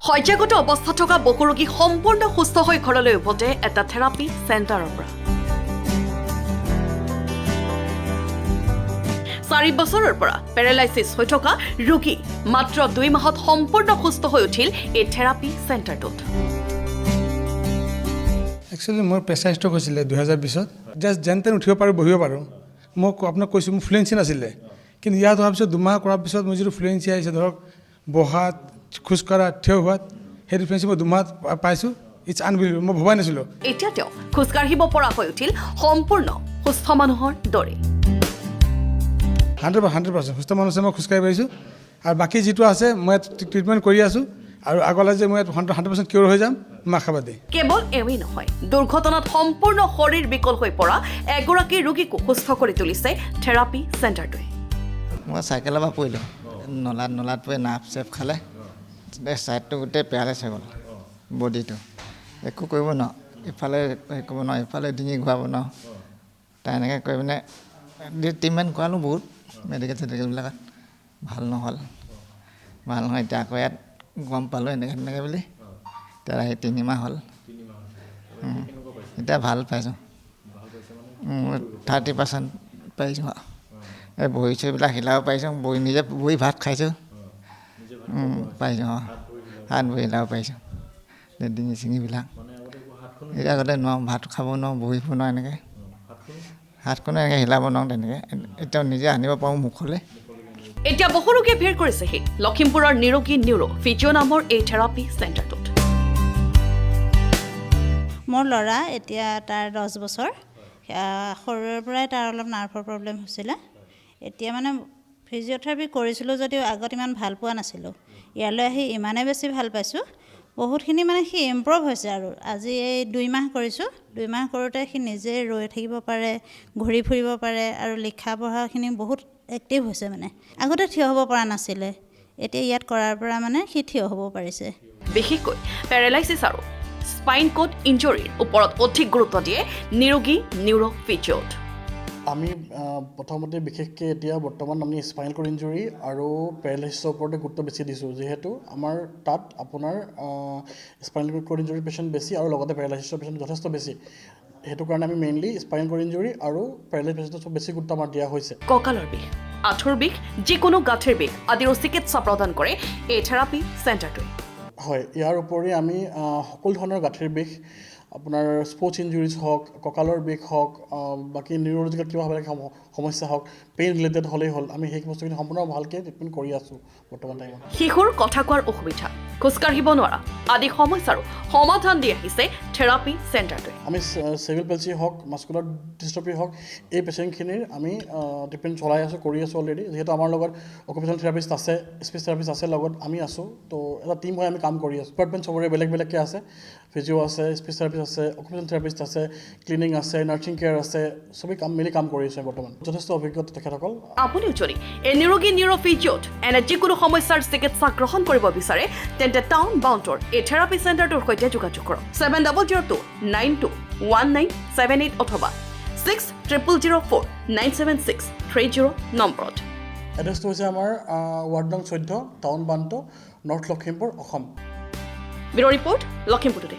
শয্যাগত অৱস্থাত থকা বহু ৰোগী সম্পূৰ্ণ সুস্থ হৈ ঘৰলৈ উভতে এটা থেৰাপি চেণ্টাৰৰ পৰা 4 বছৰৰ পৰা পেৰালাইছিছ হৈ থকা ৰোগী মাত্ৰ 2 মাহত সম্পূৰ্ণ সুস্থ হৈ উঠিল এই থেৰাপি চেণ্টাৰটোত একচুৱেলি মোৰ প্ৰেছাৰ ষ্ট্ৰক হৈছিলে 2020ত জাষ্ট যেন তেন উঠিব পাৰোঁ বহিব পাৰোঁ মই আপোনাক কৈছোঁ মোৰ ফ্লুৱেঞ্চি নাছিলে কিন্তু ইয়াত হোৱাৰ পিছত 2 মাহ কৰাৰ পিছত মোৰ যিটো ফ্লুৱেঞ্চি আহিছে ধৰক বহাত খোজকঢ়া থিয় হোৱাত সেই ফ্লুৱেঞ্চি মই 2 মাহত পাইছোঁ ইটছ আনবিলিভেবল মই ভবাই নাছিলোঁ এতিয়া তেওঁ খোজকাঢ়িব পৰা হৈ উঠিল সম্পূৰ্ণ সুস্থ মানুহৰ দৰে 100% সুস্থ মানুহ মই খোজকাঢ়ি পাৰিছোঁ আৰু বাকী যিটো আছে মই ট্ৰিটমেণ্ট কৰি আছোঁ আৰু আগলৈ যে মই 100% কিয়ৰ হৈ যাম মই আশাবাদী কেৱল এৱেই নহয় দুৰ্ঘটনাত সম্পূৰ্ণ শৰীৰ বিকল হৈ পৰা এগৰাকী ৰোগীকো সুস্থ কৰি তুলিছে থেৰাপি চেণ্টাৰটোৱে মই চাইকেলৰ পৰা পৰিলোঁ নলাত পৰি নাৰ্ভ চেপ খালে ছাইডটো গোটেই পেৰালাইছ হৈ গ'ল বডিটো একো কৰিব নোৱাৰোঁ ইফালে কৰিব নোৱাৰোঁ ইফালে ডিঙি ঘূৰাব নোৱাৰোঁ তাই এনেকৈ কৰি পিনে ট্ৰিটমেণ্ট কৰালোঁ বহুত মেডিকেলবিলাকত ভাল নহয় এতিয়া আকৌ ইয়াত গম পালোঁ এনেকৈ বুলি এতিয়া আহি 3 মাহ হ'ল এতিয়া ভাল পাইছোঁ 30% পাৰিছোঁ এই বহি চহিবিলাক হিলাব পাৰিছোঁ নিজে বহি ভাত খাইছোঁ পাৰিছোঁ হাত বহি হিলাব পাৰিছোঁ ডিঙি চিঙিবিলাক এতিয়া আগতে নোৱাৰোঁ ভাত খাব নোৱাৰোঁ বহিব নোৱাৰোঁ এনেকৈ হাতখনো এনেকৈ হিলাব নোৱাৰোঁ তেনেকৈ এতিয়া নিজে আনিব পাৰোঁ মুখলৈ এতিয়া বহু ৰোগীয়ে ভিৰ কৰিছেহি লখিমপুৰৰ নিৰোগী নিউৰো ফিজিঅ' নামৰ এই থেৰাপি চেণ্টাৰটোত মোৰ ল'ৰা এতিয়া তাৰ 10 বছৰ সৰুৰে পৰাই তাৰ অলপ নাৰ্ভৰ প্ৰব্লেম হৈছিলে এতিয়া মানে ফিজিঅ'থেৰাপি কৰিছিলোঁ যদিও আগত ইমান ভাল পোৱা নাছিলোঁ ইয়ালৈ আহি ইমানে বেছি ভাল পাইছোঁ বহুতখিনি মানে সি ইম্প্ৰুভ হৈছে আৰু আজি এই 2 মাহ কৰিছোঁ 2 মাহ কৰোঁতে সি নিজে ৰৈ থাকিব পাৰে ঘূৰি ফুৰিব পাৰে আৰু লিখা পঢ়াখিনি বহুত এক্টিভ হৈছে মানে আগতে থিয় হ'ব পৰা নাছিলে এতিয়া ইয়াত কৰাৰ পৰা মানে সি থিয় হ'ব পাৰিছে বিশেষকৈ পেৰালাইছিছ আৰু স্পাইন কোড ইঞ্জুৰিৰ ওপৰত অধিক গুৰুত্ব দিয়ে নিৰোগী নিউৰো ফিজিঅ'ত আমি প্ৰথমতে বিশেষকৈ এতিয়া বৰ্তমান আমি স্পাইনেল কৰ্ড ইঞ্জুৰি আৰু পেৰালাইচিছৰ ওপৰতে গুৰুত্ব বেছি দিছোঁ যিহেতু আমাৰ তাত আপোনাৰ স্পাইনেল কৰ্ড ইঞ্জুৰি পেচেণ্ট বেছি আৰু লগতে পেৰালাইচিছৰ পেচেণ্ট যথেষ্ট বেছি সেইটো কাৰণে আমি মেইনলি স্পাইনেল কৰ্ড ইঞ্জুৰি আৰু পেৰালাইচিছ পেচেণ্টক বেছি গুৰুত্ব আমাৰ দিয়া হৈছে কঁকালৰ বিষ আঁঠুৰ বিষ যিকোনো গাঁঠিৰ বিষ আদিৰো চিকিৎসা প্ৰদান কৰে এই থেৰাপি চেণ্টাৰটোৱে হয় ইয়াৰ উপৰি আমি সকলো ধৰণৰ গাঁঠিৰ বিষ আপোনাৰ স্পৰ্টছ ইঞ্জুৰিজ হওক কঁকালৰ বিষ হওক বাকী নিউৰলজিকেল কিবা সমস্যা হওক পেইন ৰিলেটেড হ'লেই হ'ল আমি সেই বস্তুখিনি সম্পূৰ্ণ ভালকৈ ট্ৰিটমেণ্ট কৰি আছোঁ বৰ্তমান টাইমত শিশুৰ কথা কোৱাৰ অসুবিধা খোজকাঢ়িব নোৱাৰা আদি সমস্যাৰো সমাধান দি আহিছে থেৰাপি চেণ্টাৰটোৱে আমি চেৰিব্ৰেল পেলচি হওক মাস্কুলাৰ ডিষ্ট্ৰফি হওক এই পেচেণ্টখিনিৰ আমি ট্ৰিটমেণ্ট চলাই আছোঁ কৰি আছোঁ অলৰেডি যিহেতু আমাৰ লগত অকুপেশ্যনেল থেৰাপিষ্ট আছে স্পীচ থেৰাপিষ্ট আছে লগত আমি আছোঁ তো এটা টীম হৈ আমি কাম কৰি আছোঁ ডিপাৰ্টমেণ্ট চবৰে বেলেগ বেলেগকৈ আছে ফিজিঅ' আছে স্পীচ থেৰাপিষ্ট আছে অকুপেশ্যনেল থেৰাপিষ্ট আছে ক্লিনিং আছে নাৰ্ছিং কেয়াৰ আছে চবেই মিলি কাম কৰি আছে বৰ্তমান যথেষ্ট অভিজ্ঞতা তেখেতসকল আপুনিও যদি এই নিৰোগী নিউৰো ফিজিঅ'ত এনে যিকোনো সমস্যাৰ চিকিৎসা গ্ৰহণ কৰিব বিচাৰে তেন্তে টাউন বাউণ্ডৰ এই থেৰাপি চেণ্টাৰটোৰ সৈতে যোগাযোগ কৰক 7002921978 অথবা 6000497630 নম্বৰত এড্ৰেছটো হৈছে আমাৰ ৱাৰ্ড নং 14 town bound north Lakhimpur Assam bureau' report Lakhimpur today